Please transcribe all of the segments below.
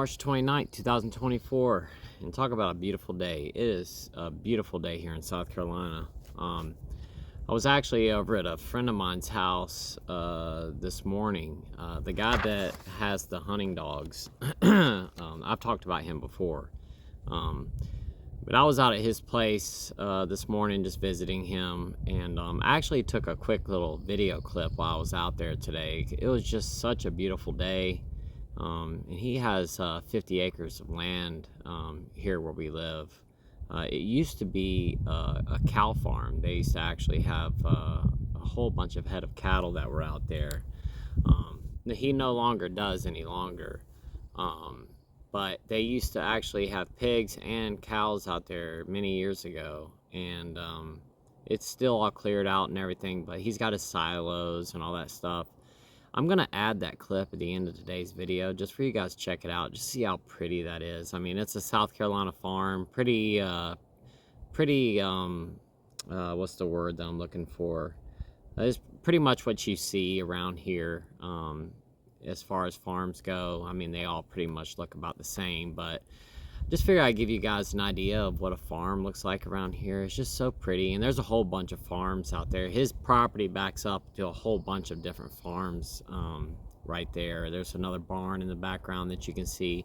March 29th, 2024, and talk about a beautiful day. It is a beautiful day here in South Carolina. I was actually over at a friend of mine's house this morning. The guy that has the hunting dogs, I've talked about him before. But I was out at his place this morning just visiting him, and I actually took a quick little video clip while I was out there today. It was just such a beautiful day. And he has 50 acres of land here where we live. It used to be a cow farm. They used to actually have a whole bunch of head of cattle that were out there. He no longer does any longer. But they used to actually have pigs and cows out there many years ago. And it's still all cleared out and everything, but he's got his silos and all that stuff. I'm going to add that clip at the end of today's video just for you guys to check it out. Just see how pretty that is. I mean, it's a South Carolina farm. Pretty, what's the word that I'm looking for? It's pretty much what you see around here as far as farms go. I mean, they all pretty much look about the same, but just figure I'd give you guys an idea of what a farm looks like around here. It's just so pretty, and there's a whole bunch of farms out there. His property backs up to a whole bunch of different farms right there. There's another barn in the background that you can see,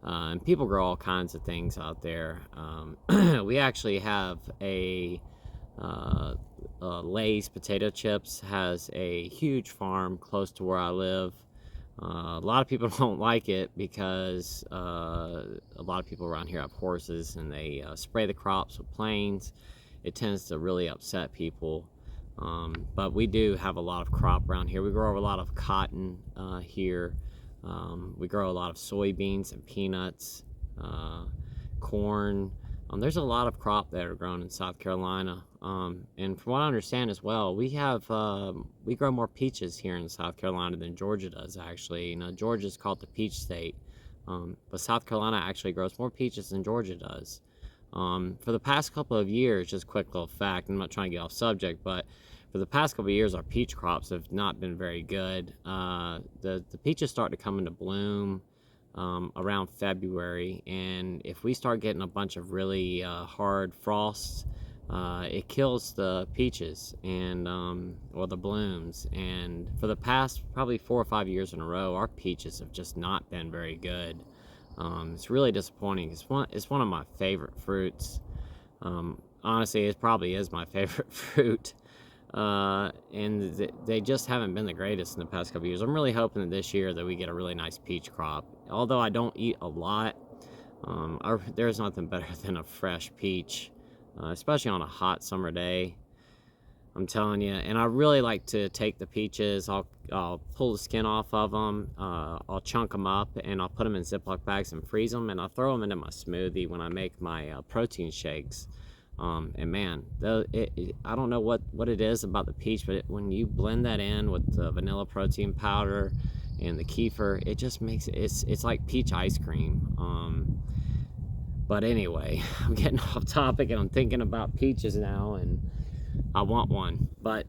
and people grow all kinds of things out there. We actually have Lay's Potato Chips has a huge farm close to where I live. A lot of people don't like it because a lot of people around here have horses and they spray the crops with planes. It tends to really upset people. But we do have a lot of crop around here. We grow a lot of cotton here. We grow a lot of soybeans and peanuts, corn. There's a lot of crop that are grown in South Carolina. And from what I understand as well, we grow more peaches here in South Carolina than Georgia does, actually. You know, Georgia's called the peach state, but South Carolina actually grows more peaches than Georgia does. For the past couple of years, just a quick little fact, I'm not trying to get off subject, but for the past couple of years, our peach crops have not been very good. The peaches start to come into bloom around February, and if we start getting a bunch of really hard frosts, it kills the peaches and or the blooms. And for the past probably 4 or 5 years in a row, our peaches have just not been very good. It's really disappointing. It's one of my favorite fruits. Honestly, it probably is my favorite fruit. And they just haven't been the greatest in the past couple years. I'm really hoping that this year that we get a really nice peach crop. Although I don't eat a lot, there's nothing better than a fresh peach, especially on a hot summer day. I'm telling you. And I really like to take the peaches. I'll pull the skin off of them. I'll chunk them up and I'll put them in Ziploc bags and freeze them, and I'll throw them into my smoothie when I make my protein shakes. And man, I don't know what it is about the peach, but when you blend that in with the vanilla protein powder and the kefir, it just makes it's like peach ice cream. But anyway, I'm getting off topic and I'm thinking about peaches now, and I want one. But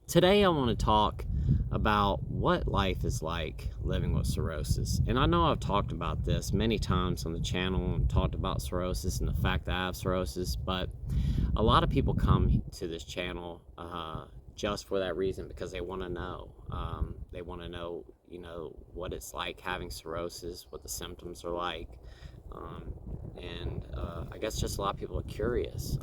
today I want to talk about what life is like living with cirrhosis. And I know I've talked about this many times on the channel and talked about cirrhosis and the fact that I have cirrhosis, but a lot of people come to this channel just for that reason, because they want to know. They want to know, you know, what it's like having cirrhosis, what the symptoms are like. And I guess just a lot of people are curious,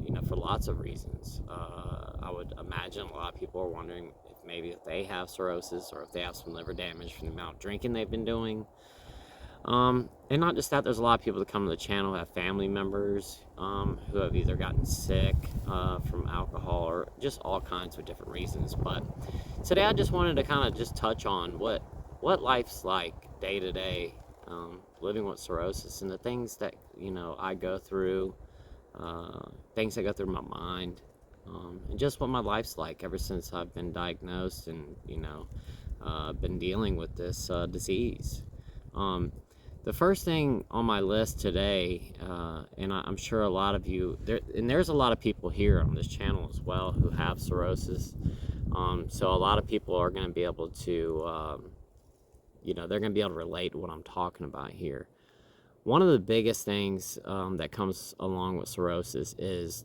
you know, for lots of reasons. I would imagine a lot of people are wondering if they have cirrhosis or if they have some liver damage from the amount of drinking they've been doing. And not just that, there's a lot of people that come to the channel who have family members who have either gotten sick from alcohol or just all kinds of different reasons. But today I just wanted to kind of just touch on what life's like day to day living with cirrhosis, and the things that, you know, I go through, things that go through my mind, and just what my life's like ever since I've been diagnosed and, you know, been dealing with this disease. The first thing on my list today, and I'm sure a lot of you, there's a lot of people here on this channel as well who have cirrhosis, so a lot of people are going to be able to they're going to be able to relate to what I'm talking about here. One of the biggest things that comes along with cirrhosis is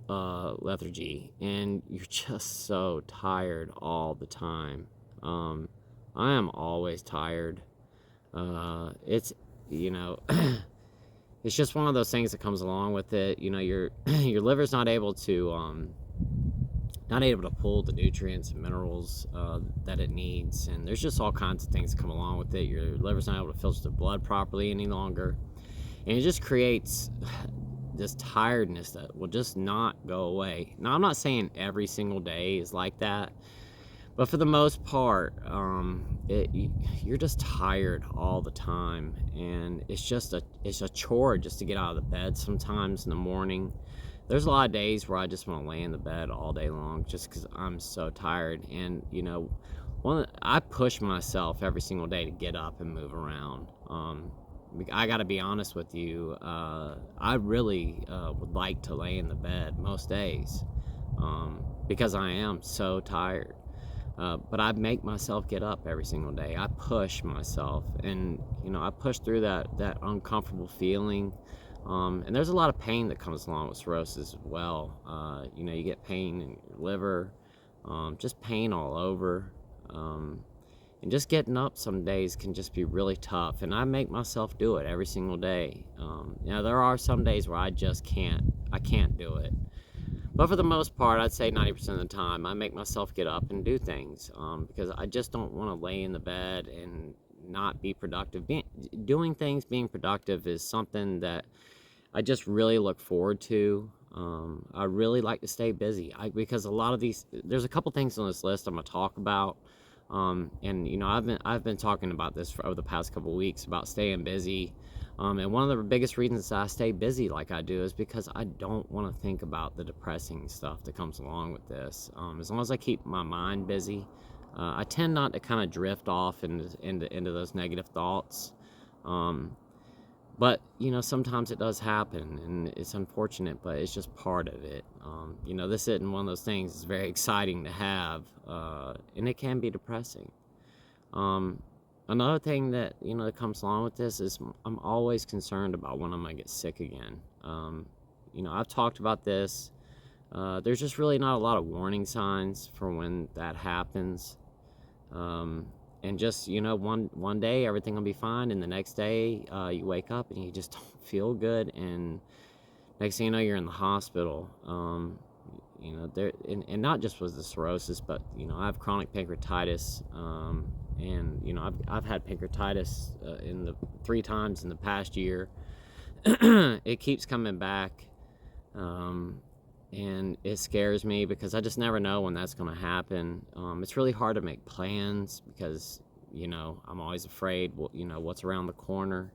lethargy, and you're just so tired all the time. I am always tired. It's you know it's just one of those things that comes along with it. Your your liver's not able to pull the nutrients and minerals that it needs, and there's just all kinds of things that come along with it. Your liver's not able to filter the blood properly any longer, and it just creates this tiredness that will just not go away. Now, I'm not saying every single day is like that, but for the most part, you're just tired all the time, and it's a chore just to get out of the bed sometimes in the morning. There's a lot of days where I just want to lay in the bed all day long just because I'm so tired. And I push myself every single day to get up and move around. I got to be honest with you. I really would like to lay in the bed most days because I am so tired. But I make myself get up every single day. I push myself, and I push through that uncomfortable feeling. And there's a lot of pain that comes along with cirrhosis as well. You get pain in your liver, just pain all over. And just getting up some days can just be really tough. And I make myself do it every single day. There are some days where I just can't. I can't do it. But for the most part, I'd say 90% of the time, I make myself get up and do things because I just don't want to lay in the bed and not be productive. Doing things, being productive is something that I just really look forward to. I really like to stay busy because a lot of there's a couple things on this list I'm gonna talk about, and I've been talking about this for over the past couple of weeks about staying busy, and one of the biggest reasons I stay busy like I do is because I don't want to think about the depressing stuff that comes along with this. As long as I keep my mind busy, I tend not to kind of drift off into those negative thoughts. But sometimes it does happen, and it's unfortunate, but it's just part of it. This isn't one of those things that's very exciting to have, and it can be depressing. Another thing that that comes along with this is I'm always concerned about when I'm gonna get sick again. I've talked about this. There's just really not a lot of warning signs for when that happens. And just one day everything will be fine, and the next day you wake up and you just don't feel good, and next thing you know you're in the hospital. There and not just with the cirrhosis, but I have chronic pancreatitis, and I've had pancreatitis in the 3 times in the past year. It keeps coming back, and it scares me because I just never know when that's going to happen. It's really hard to make plans because I'm always afraid what's around the corner.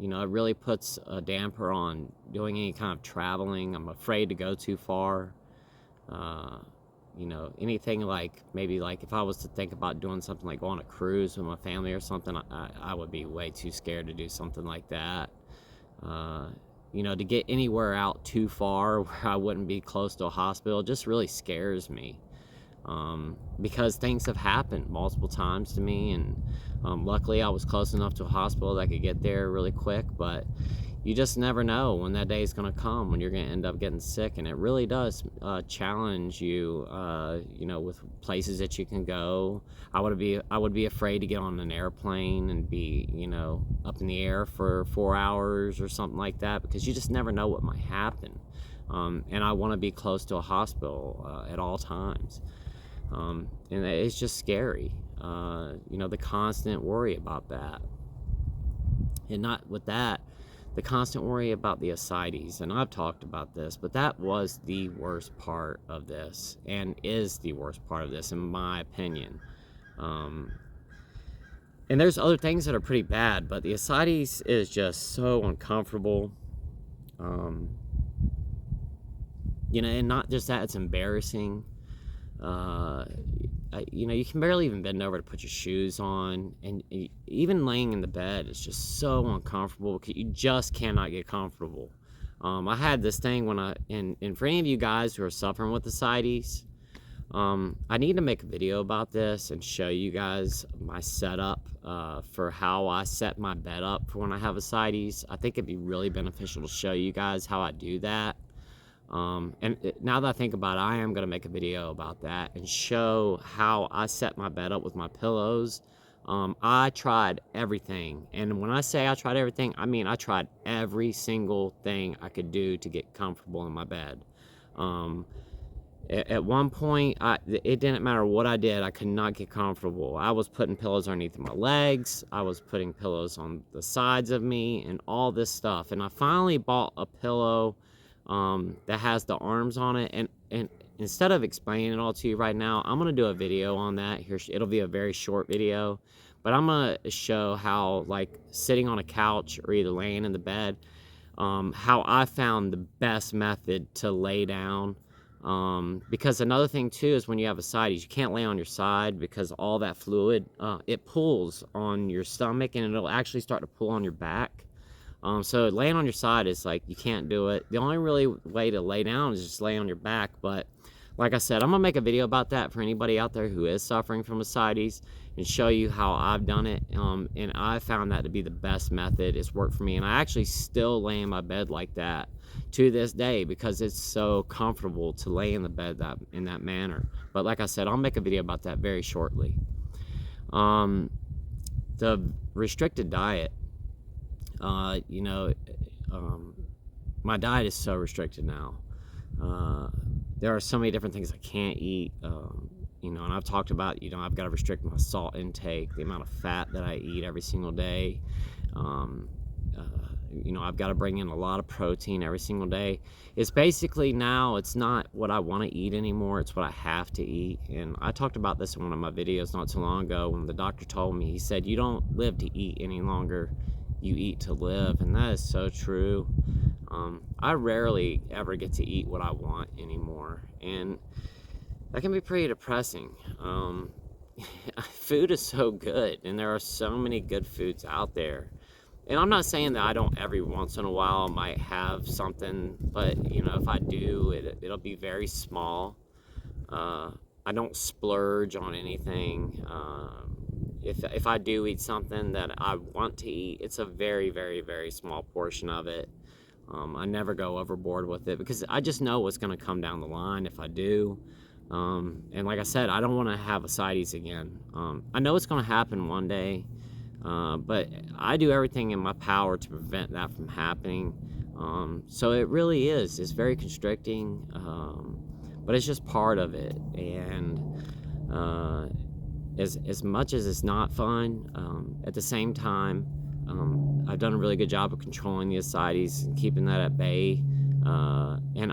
It really puts a damper on doing any kind of traveling. I'm afraid to go too far. Anything like maybe like if I was to think about doing something like going on a cruise with my family or something, I would be way too scared to do something like that. To get anywhere out too far where I wouldn't be close to a hospital just really scares me. Because things have happened multiple times to me, and luckily I was close enough to a hospital that I could get there really quick, but you just never know when that day is going to come when you're going to end up getting sick, and it really does challenge you, with places that you can go. I would be afraid to get on an airplane and be, up in the air for 4 hours or something like that, because you just never know what might happen. And I want to be close to a hospital at all times. And it's just scary, the constant worry about that. And not with that, the constant worry about the ascites. And I've talked about this, but that was the worst part of this, and is the worst part of this, in my opinion. And there's other things that are pretty bad, but the ascites is just so uncomfortable. And not just that, it's embarrassing. You can barely even bend over to put your shoes on, and even laying in the bed is just so uncomfortable because you just cannot get comfortable. I had this thing and for any of you guys who are suffering with ascites, I need to make a video about this and show you guys my setup for how I set my bed up for when I have ascites. I think it'd be really beneficial to show you guys how I do that. Now that I think about it, I am going to make a video about that and show how I set my bed up with my pillows. I tried everything, and when I say I tried everything, I mean I tried every single thing I could do to get comfortable in my bed. At one point, it didn't matter what I did, I could not get comfortable. I was putting pillows underneath my legs, I was putting pillows on the sides of me, and all this stuff. And I finally bought a pillow that has the arms on it. And instead of explaining it all to you right now, I'm going to do a video on that. It'll be a very short video. But I'm going to show how, like, sitting on a couch or either laying in the bed, how I found the best method to lay down. Because another thing too is when you have ascites, you can't lay on your side because all that fluid, it pulls on your stomach, and it'll actually start to pull on your back. So laying on your side is like, you can't do it. The only really way to lay down is just lay on your back. But like I said, I'm gonna make a video about that for anybody out there who is suffering from ascites and show you how I've done it. And I found that to be the best method. It's worked for me, and I actually still lay in my bed like that to this day because it's so comfortable to lay in the bed in that manner. But like I said, I'll make a video about that very shortly. The restricted diet, you know, my diet is so restricted now. There are so many different things I can't eat, you know, and I've talked about, you know, I've got to restrict my salt intake, the amount of fat that I eat every single day. You know, I've got to bring in a lot of protein every single day. It's basically now, it's not what I want to eat anymore, it's what I have to eat. And I talked about this in one of my videos not too long ago when the doctor told me, he said, you don't live to eat any longer, you eat to live. And that is so true. I rarely ever get to eat what I want anymore, and that can be pretty depressing. Food is so good, and there are so many good foods out there. And I'm not saying that I don't every once in a while might have something, but you know, if I do, it'll be very small. I don't splurge on anything. If I do eat something that I want to eat, it's a very, very, very small portion of it. I never go overboard with it because I just know what's going to come down the line if I do. And like I said, I don't want to have ascites again. I know it's going to happen one day. But I do everything in my power to prevent that from happening. So it really is. It's very constricting, but it's just part of it. And as much as it's not fun, at the same time, I've done a really good job of controlling the ascites and keeping that at bay. And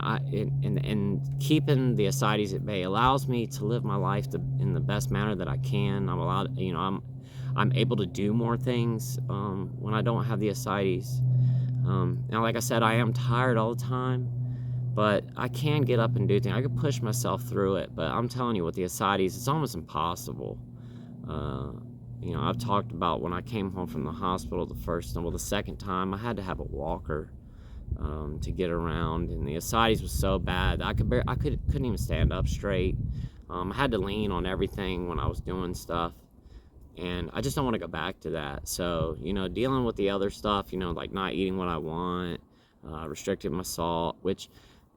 keeping the ascites at bay allows me to live my life in the best manner that I can. I'm allowed, you know, I'm able to do more things when I don't have the ascites. Now, like I said, I am tired all the time, but I can get up and do things. I can push myself through it, but I'm telling you, with the ascites, it's almost impossible. You know, I've talked about when I came home from the hospital the second time, I had to have a walker to get around, and the ascites was so bad I couldn't even stand up straight. I had to lean on everything when I was doing stuff. And I just don't want to go back to that. So, you know, dealing with the other stuff, you know, like not eating what I want, restricting my salt, which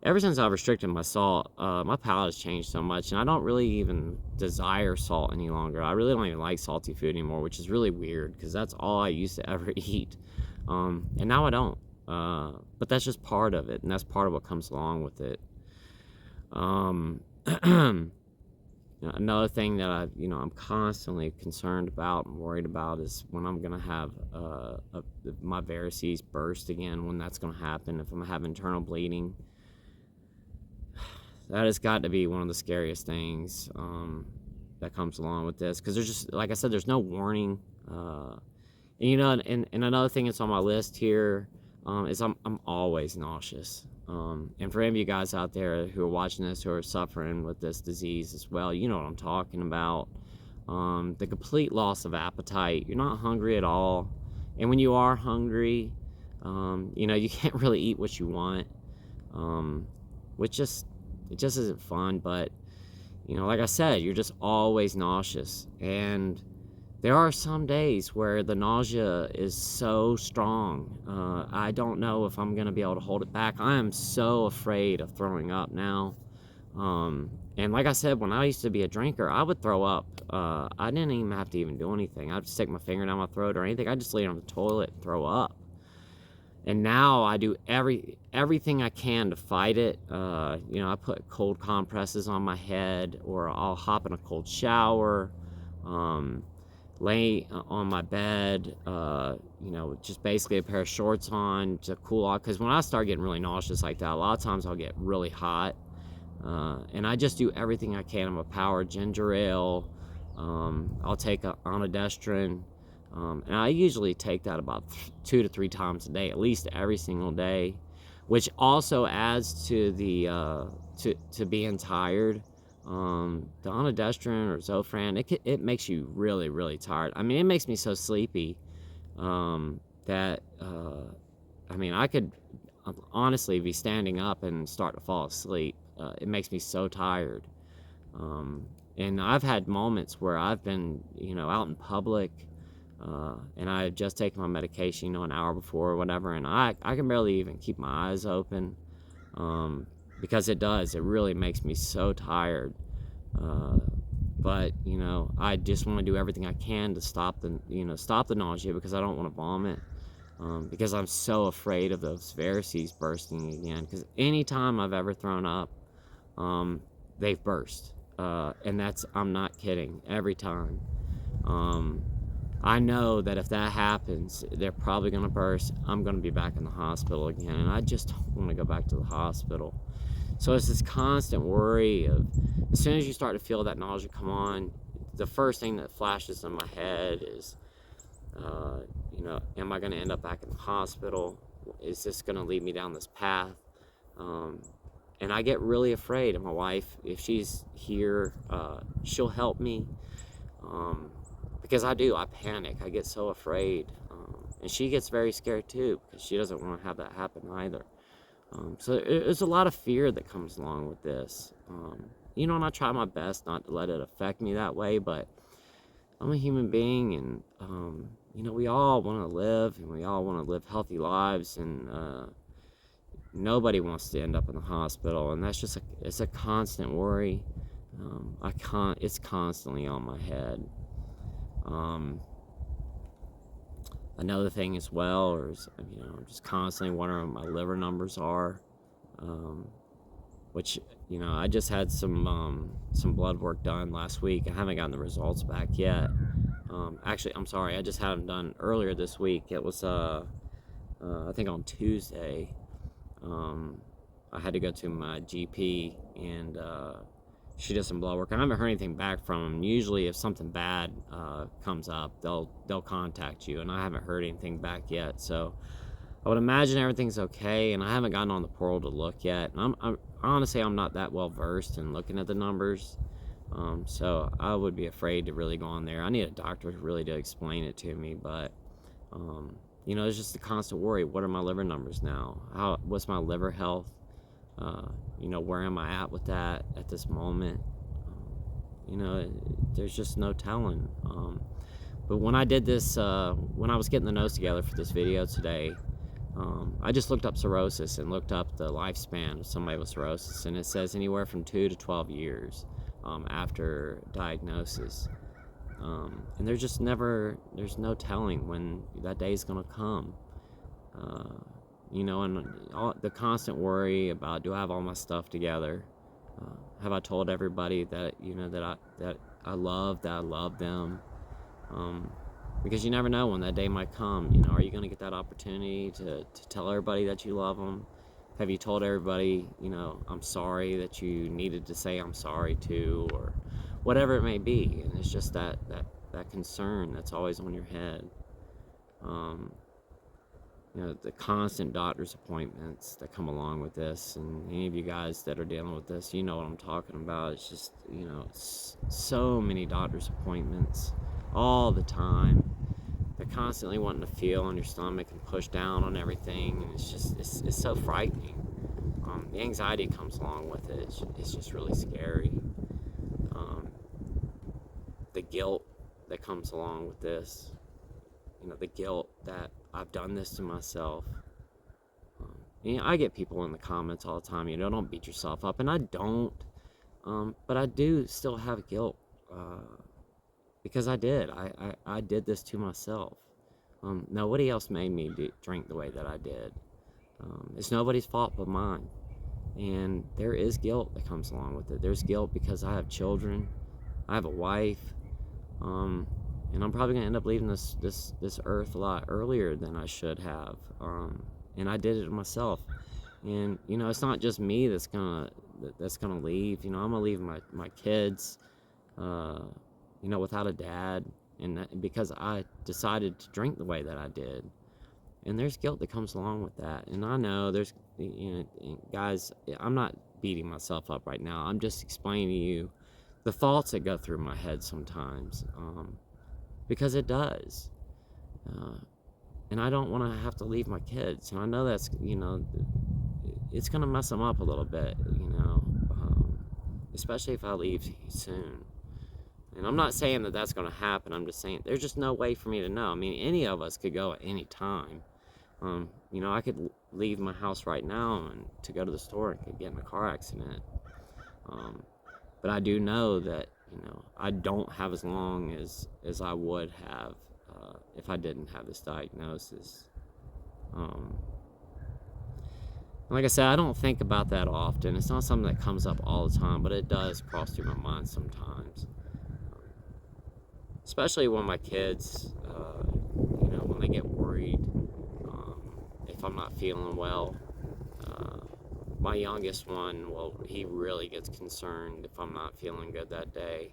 ever since I've restricted my salt, my palate has changed so much, and I don't really even desire salt any longer. I really don't even like salty food anymore, which is really weird because that's all I used to ever eat. And now I don't. But that's just part of it, and that's part of what comes along with it. Another thing that I'm constantly concerned about and worried about is when I'm gonna have my varices burst again. When that's gonna happen, if I'm gonna have internal bleeding, that has got to be one of the scariest things that comes along with this. Because there's just, like I said, there's no warning. And you know, and another thing that's on my list here is I'm always nauseous. And for any of you guys out there who are watching this who are suffering with this disease as well, you know what I'm talking about. The complete loss of appetite. You're not hungry at all, and when you are hungry, you know, you can't really eat what you want, which it just isn't fun. But you know, like I said, you're just always nauseous. And there are some days where the nausea is so strong. I don't know if I'm going to be able to hold it back. I am so afraid of throwing up now. And like I said, when I used to be a drinker, I would throw up. I didn't even have to even do anything. I'd stick my finger down my throat or anything. I'd just lay on the toilet and throw up. And now I do everything I can to fight it. You know, I put cold compresses on my head, or I'll hop in a cold shower, lay on my bed, you know, just basically a pair of shorts on to cool off. Because when I start getting really nauseous like that, a lot of times I'll get really hot. And I just do everything I can. I'm a power ginger ale. I'll take a onidestrin. And I usually take that about 2 to 3 times a day, at least every single day, which also adds to the to being tired. The onidestrin or Zofran, it makes you really, really tired. I mean, it makes me so sleepy that I mean, I could honestly be standing up and start to fall asleep. It makes me so tired. And I've had moments where I've been, you know, out in public. And I had just taken my medication, you know, an hour before or whatever, and I can barely even keep my eyes open, because it really makes me so tired. But, you know, I just want to do everything I can to stop the nausea, because I don't want to vomit, because I'm so afraid of those varices bursting again, because anytime I've ever thrown up, they've burst, and I'm not kidding, every time. I know that if that happens, they're probably going to burst. I'm going to be back in the hospital again, and I just don't want to go back to the hospital. So it's this constant worry of, as soon as you start to feel that nausea come on, the first thing that flashes in my head is, you know, am I going to end up back in the hospital? Is this going to lead me down this path? And I get really afraid. And my wife, if she's here, she'll help me. Because I panic. I get so afraid. And she gets very scared too, because she doesn't want to have that happen either. So there's a lot of fear that comes along with this. You know, and I try my best not to let it affect me that way, but I'm a human being, and, you know, we all want to live, and we all want to live healthy lives, and nobody wants to end up in the hospital, and that's just it's a constant worry. It's constantly on my head. Another thing as well is, you know, I'm just constantly wondering what my liver numbers are, which, you know, I just had some blood work done last week. I haven't gotten the results back yet. Actually, I'm sorry, I just had them done earlier this week. It was, I think on Tuesday. I had to go to my GP, and she did some blood work. I haven't heard anything back from them. Usually if something bad comes up, they'll contact you, and I haven't heard anything back yet. So I would imagine everything's okay, and I haven't gotten on the portal to look yet. And I'm honestly, I'm not that well versed in looking at the numbers, so I would be afraid to really go on there. I need a doctor really to explain it to me, but you know, it's just a constant worry. What are my liver numbers now? What's my liver health? You know, where am I at with that at this moment? You know, there's just no telling. But when I did this, when I was getting the notes together for this video today, I just looked up cirrhosis and looked up the lifespan of somebody with cirrhosis, and it says anywhere from 2 to 12 years after diagnosis. And there's no telling when that day is going to come. You know, and the constant worry about, do I have all my stuff together? Have I told everybody that, you know, that I love them? Because you never know when that day might come. You know, are you going to get that opportunity to tell everybody that you love them? Have you told everybody, you know, I'm sorry, that you needed to say I'm sorry to, or whatever it may be? And it's just that concern that's always on your head. You know, the constant doctor's appointments that come along with this, and any of you guys that are dealing with this, you know what I'm talking about. It's just, you know, so many doctor's appointments all the time. They're constantly wanting to feel on your stomach and push down on everything, and it's so frightening. The anxiety comes along with it. It's just really scary. the guilt that comes along with this, the guilt that I've done this to myself. I get people in the comments all the time, don't beat yourself up, and I don't, but I do still have guilt, because I did. I did this to myself. Nobody else made me drink the way that I did. It's nobody's fault but mine. And there is guilt that comes along with it. There's guilt because I have children, I have a wife, and I'm probably gonna end up leaving this earth a lot earlier than I should have. And I did it to myself. And it's not just me that's gonna leave. I'm gonna leave my kids, without a dad, and because I decided to drink the way that I did. And there's guilt that comes along with that. And I know there's, guys, I'm not beating myself up right now. I'm just explaining to you the thoughts that go through my head sometimes, because it does. And I don't want to have to leave my kids. And I know that's, it's going to mess them up a little bit, especially if I leave soon. And I'm not saying that that's going to happen. I'm just saying there's just no way for me to know. I mean, any of us could go at any time. I could leave my house right now and to go to the store and could get in a car accident. But I do know that, I don't have as long as I would have if I didn't have this diagnosis. Like I said, I don't think about that often. It's not something that comes up all the time, but it does cross through my mind sometimes. Especially when my kids, when they get worried, if I'm not feeling well. My youngest one, he really gets concerned if I'm not feeling good that day.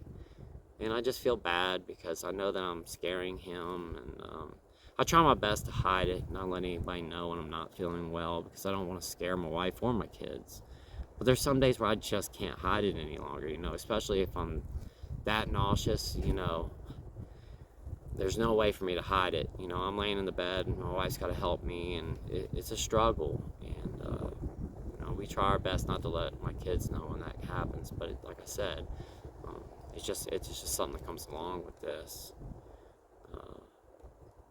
And I just feel bad because I know that I'm scaring him, and I try my best to hide it, not let anybody know when I'm not feeling well, because I don't want to scare my wife or my kids. But there's some days where I just can't hide it any longer, especially if I'm that nauseous, there's no way for me to hide it. I'm laying in the bed and my wife's got to help me, and it's a struggle. And, we try our best not to let my kids know when that happens. But like I said, it's just something that comes along with this.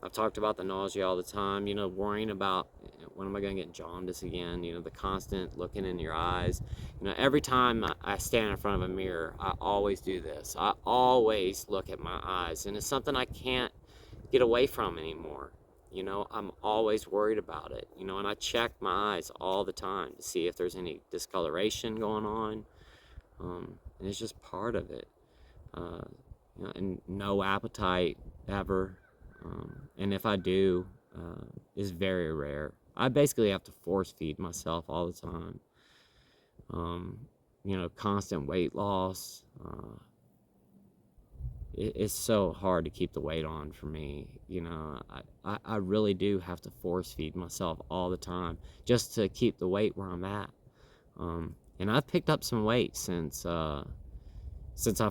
I've talked about the nausea all the time, worrying about when am I going to get jaundice again, the constant looking in your eyes. Every time I stand in front of a mirror, I always do this. I always look at my eyes, and it's something I can't get away from anymore. I'm always worried about it, and I check my eyes all the time to see if there's any discoloration going on, and it's just part of it. And no appetite ever. And if I do, it's very rare. I basically have to force feed myself all the time. Constant weight loss. It's so hard to keep the weight on for me. I really do have to force feed myself all the time just to keep the weight where I'm at. And I've picked up some weight since I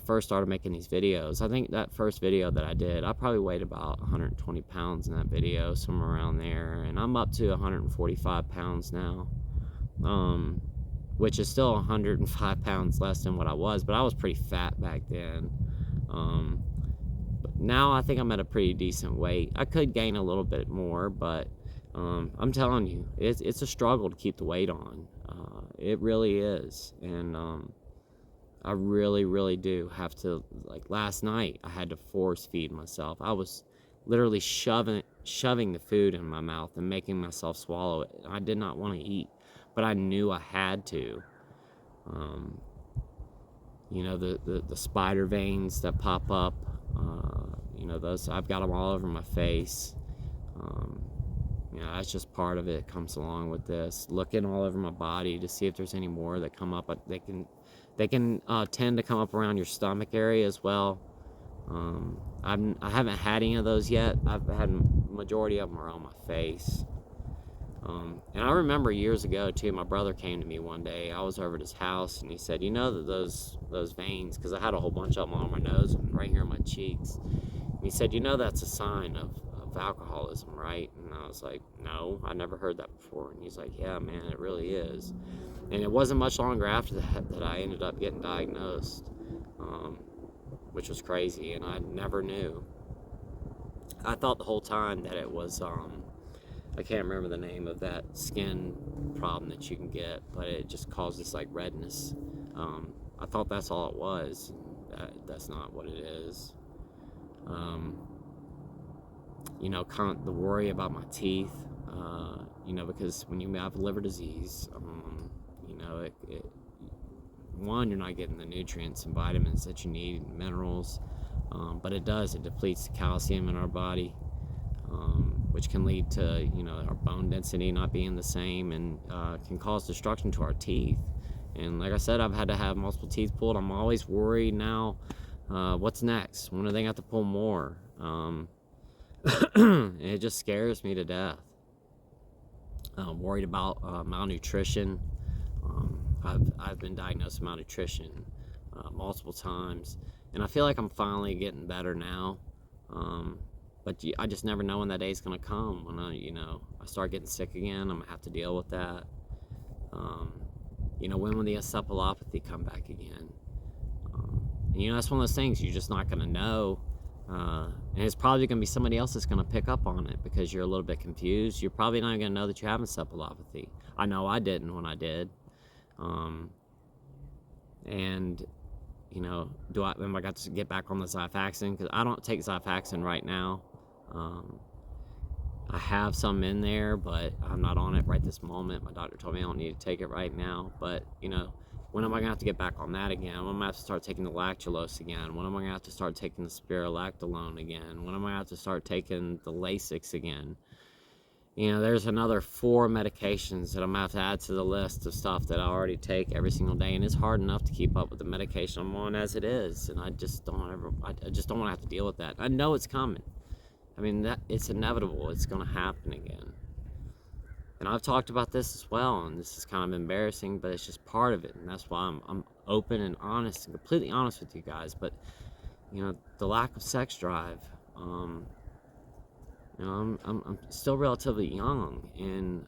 first started making these videos. I think that first video that I did, I probably weighed about 120 pounds in that video, somewhere around there. And I'm up to 145 pounds now, which is still 105 pounds less than what I was, but I was pretty fat back then. But now I think I'm at a pretty decent weight. I could gain a little bit more, but I'm telling you, it's a struggle to keep the weight on. It really is. And I really, really do have to, like last night, I had to force feed myself. I was literally shoving the food in my mouth and making myself swallow it. I did not want to eat, but I knew I had to. The spider veins that pop up, those, I've got them all over my face. That's just part of it. Comes along with this. Looking all over my body to see if there's any more that come up. But they can tend to come up around your stomach area as well. I haven't had any of those yet. I've had majority of them around my face. And I remember years ago too, my brother came to me one day. I was over at his house, and he said, that those veins, because I had a whole bunch of them on my nose and right here on my cheeks. And he said, that's a sign of alcoholism, right? And I was like, no, I never heard that before. And he's like, yeah, man, it really is. And it wasn't much longer after that I ended up getting diagnosed. which was crazy, and I never knew. I thought the whole time that it was, I can't remember the name of that skin problem that you can get, but it just causes like redness. I thought that's all it was. That's not what it is. The worry about my teeth, because when you have liver disease, one, you're not getting the nutrients and vitamins that you need, and minerals, but it depletes the calcium in our body, which can lead to, our bone density not being the same, and can cause destruction to our teeth. And like I said, I've had to have multiple teeth pulled. I'm always worried now, what's next? When are they going to have to pull more? It just scares me to death. I'm worried about malnutrition. I've been diagnosed with malnutrition multiple times, and I feel like I'm finally getting better now. But I just never know when that day's gonna come. When I start getting sick again, I'm gonna have to deal with that. When will the encephalopathy come back again? And that's one of those things you're just not gonna know. And it's probably going to be somebody else that's going to pick up on it because you're a little bit confused. You're probably not going to know that you have encephalopathy. I know I didn't when I did. Am I got to get back on the Xifaxan? Because I don't take Xifaxan right now. I have some in there, but I'm not on it right this moment. My doctor told me I don't need to take it right now. But, when am I going to have to get back on that again? When am I going to have to start taking the lactulose again? When am I going to have to start taking the spirulactolone again? When am I going to have to start taking the Lasix again? There's another 4 medications that I'm going to have to add to the list of stuff that I already take every single day. And it's hard enough to keep up with the medication I'm on as it is. And I just don't want to have to deal with that. I know it's coming. It's inevitable. It's going to happen again. And I've talked about this as well, and this is kind of embarrassing, but it's just part of it, and that's why I'm open and honest and completely honest with you guys. But the lack of sex drive. I'm still relatively young, and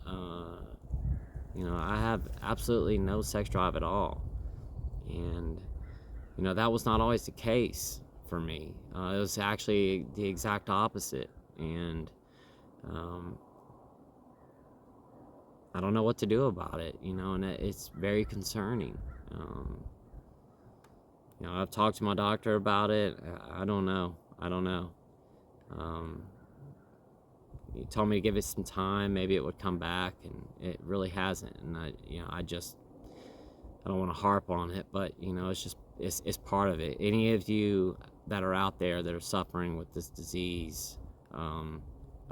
I have absolutely no sex drive at all, and that was not always the case for me. It was actually the exact opposite, and I don't know what to do about it, and it's very concerning. I've talked to my doctor about it. I don't know. He told me to give it some time. Maybe it would come back, and it really hasn't. And I don't want to harp on it, but it's part of it. Any of you that are out there that are suffering with this disease, I'm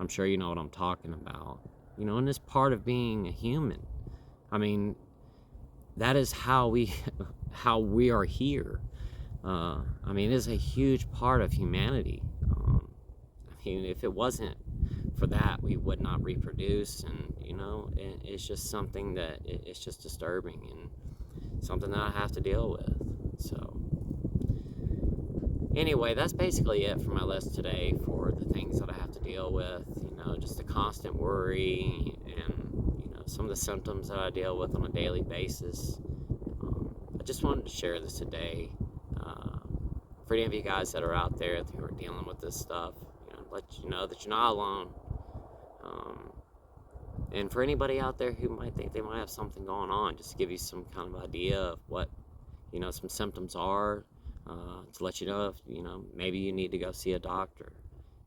sure you know what I'm talking about. And it's part of being a human. That is how we are here. It is a huge part of humanity. If it wasn't for that, we would not reproduce, and it's just something that it's just disturbing and something that I have to deal with. So anyway, that's basically it for my list today for the things that I have to deal with. Just the constant worry and some of the symptoms that I deal with on a daily basis. I just wanted to share this today for any of you guys that are out there who are dealing with this stuff. Let you know that you're not alone. And for anybody out there who might think they might have something going on, just to give you some kind of idea of what some symptoms are, to let you know if maybe you need to go see a doctor.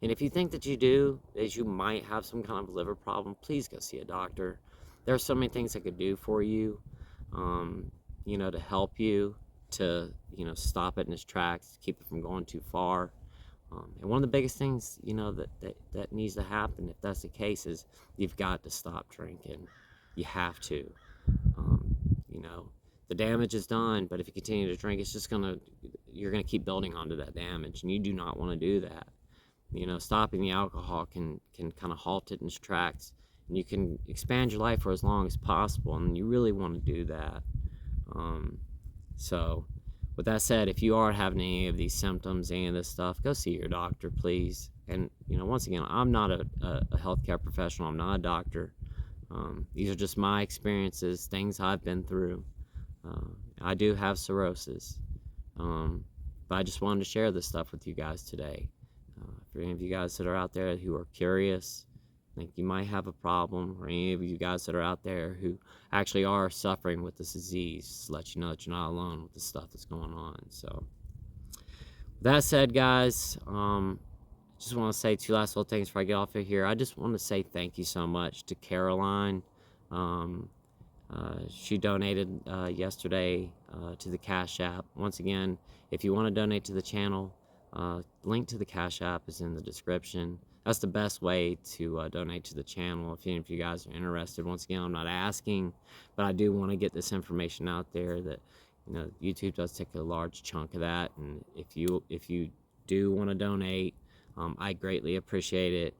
And if you think that you do, that you might have some kind of liver problem, please go see a doctor. There are so many things I could do for you, to help you to stop it in its tracks, keep it from going too far. And one of the biggest things, that needs to happen, if that's the case, is you've got to stop drinking. You have to. The damage is done, but if you continue to drink, you're gonna keep building onto that damage, and you do not want to do that. Stopping the alcohol can kind of halt it in its tracks, and you can expand your life for as long as possible, and you really want to do that. So with that said, if you are having any of these symptoms, any of this stuff, go see your doctor, please. And once again, I'm not a healthcare professional. I'm not a doctor. These are just my experiences, things I've been through. I do have cirrhosis, but But I just wanted to share this stuff with you guys today. For any of you guys that are out there who are curious, think you might have a problem, or any of you guys that are out there who actually are suffering with this disease, just to let you know that you're not alone with the stuff that's going on. So, with that said, guys, just want to say two last little things before I get off of here. I just want to say thank you so much to Caroline. She donated yesterday to the Cash App. Once again, if you want to donate to the channel, link to the Cash App is in the description. That's the best way to donate to the channel if any of you guys are interested. Once again, I'm not asking, but I do want to get this information out there that, you know, YouTube does take a large chunk of that, and if you do want to donate, I greatly appreciate it.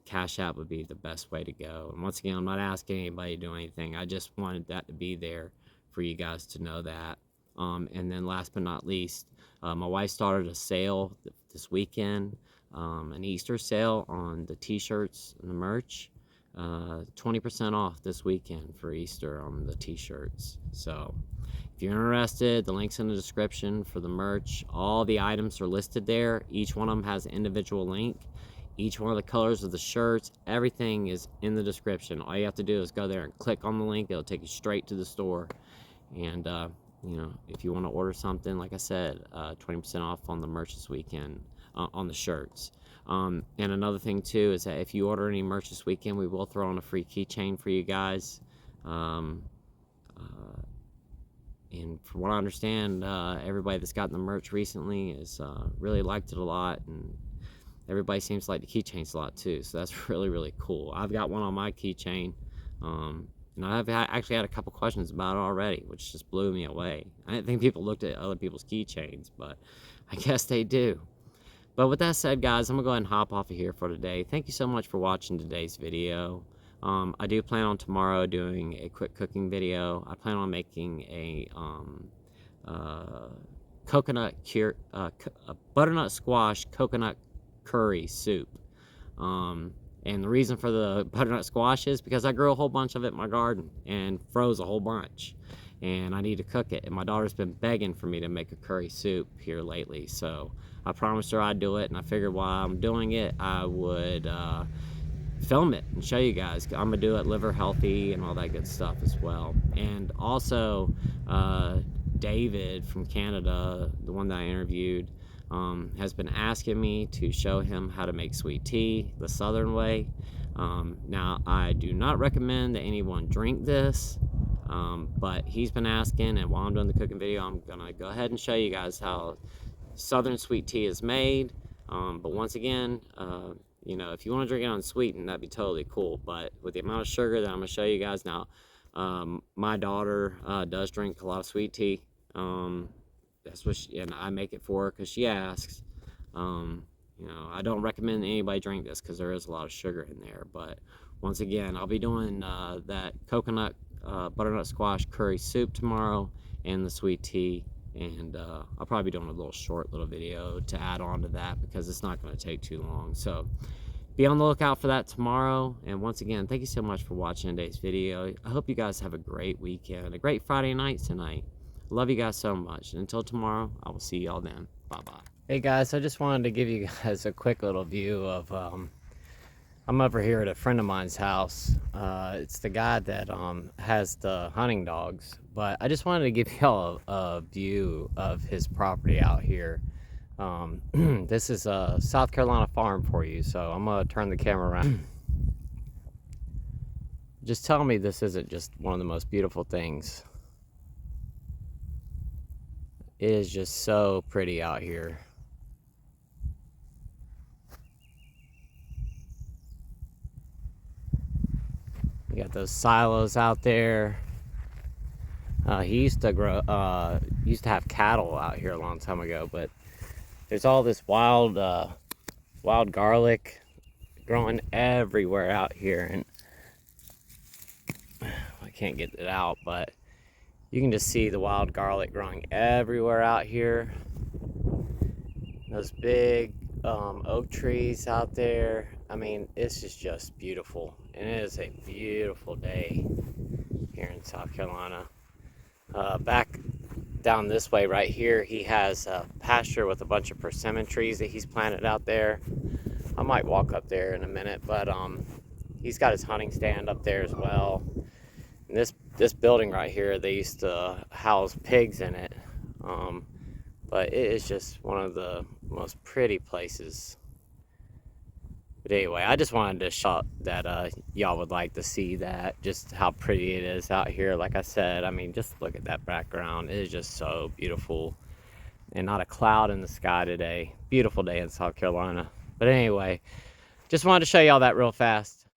Cash App would be the best way to go. And once again, I'm not asking anybody to do anything. I just wanted that to be there for you guys to know that. And then last but not least, my wife started a sale this weekend, an Easter sale on the t-shirts and the merch. 20% off this weekend for Easter on the t-shirts. So if you're interested, the link's in the description for the merch. All the items are listed there. Each one of them has an individual link. Each one of the colors of the shirts, everything is in the description. All you have to do is go there and click on the link. It'll take you straight to the store. And you know, if you want to order something, like I said, 20% off on the merch this weekend on the shirts. And another thing too is that if you order any merch this weekend, we will throw on a free keychain for you guys. And from what I understand, everybody that's gotten the merch recently has really liked it a lot, and everybody seems to like the keychains a lot too, so that's really, really cool. I've got one on my keychain, and I've actually had a couple questions about it already, which just blew me away. I didn't think people looked at other people's keychains, but I guess they do. But with that said, guys, I'm going to go ahead and hop off of here for today. Thank you so much for watching today's video. I do plan on tomorrow doing a quick cooking video. I plan on making a butternut squash coconut curry soup. And the reason for the butternut squash is because I grew a whole bunch of it in my garden and froze a whole bunch, and I need to cook it. And my daughter's been begging for me to make a curry soup here lately, so I promised her I'd do it, and I figured while I'm doing it, I would film it and show you guys. I'm gonna do it liver healthy and all that good stuff as well. And also, David from Canada, the one that I interviewed, has been asking me to show him how to make sweet tea the southern way. Now, I do not recommend that anyone drink this, but he's been asking, and while I'm doing the cooking video, I'm gonna go ahead and show you guys how southern sweet tea is made. But once again, you know, if you want to drink it unsweetened, that'd be totally cool. But with the amount of sugar that I'm gonna show you guys now, my daughter does drink a lot of sweet tea. That's what and I make it for her because she asks. You know, I don't recommend anybody drink this because there is a lot of sugar in there. But once again, I'll be doing that coconut butternut squash curry soup tomorrow and the sweet tea. And I'll probably be doing a short little video to add on to that because it's not going to take too long. So be on the lookout for that tomorrow. And once again, thank you so much for watching today's video. I hope you guys have a great weekend, a great Friday night tonight. Love you guys so much. And until tomorrow, I will see y'all then. Bye-bye. Hey guys, I just wanted to give you guys a quick little view of, I'm over here at a friend of mine's house. It's the guy that has the hunting dogs. But I just wanted to give y'all a view of his property out here. This is a South Carolina farm for you, so I'm going to turn the camera around. Just tell me this isn't just one of the most beautiful things. It is just so pretty out here. You got those silos out there. He used to have cattle out here a long time ago, but there's all this wild garlic growing everywhere out here, and I can't get it out, but you can just see the wild garlic growing everywhere out here. Those big oak trees out there. I mean, this is just beautiful, and it is a beautiful day here in South Carolina. Back down this way right here, he has a pasture with a bunch of persimmon trees that he's planted out there. I might walk up there in a minute, but he's got his hunting stand up there as well. And this building right here, they used to house pigs in it. But it is just one of the most pretty places. But anyway, I just wanted to show that y'all would like to see that, just how pretty it is out here. Like I said, I mean, just look at that background. It is just so beautiful. And not a cloud in the sky today. Beautiful day in South Carolina. But anyway, just wanted to show y'all that real fast.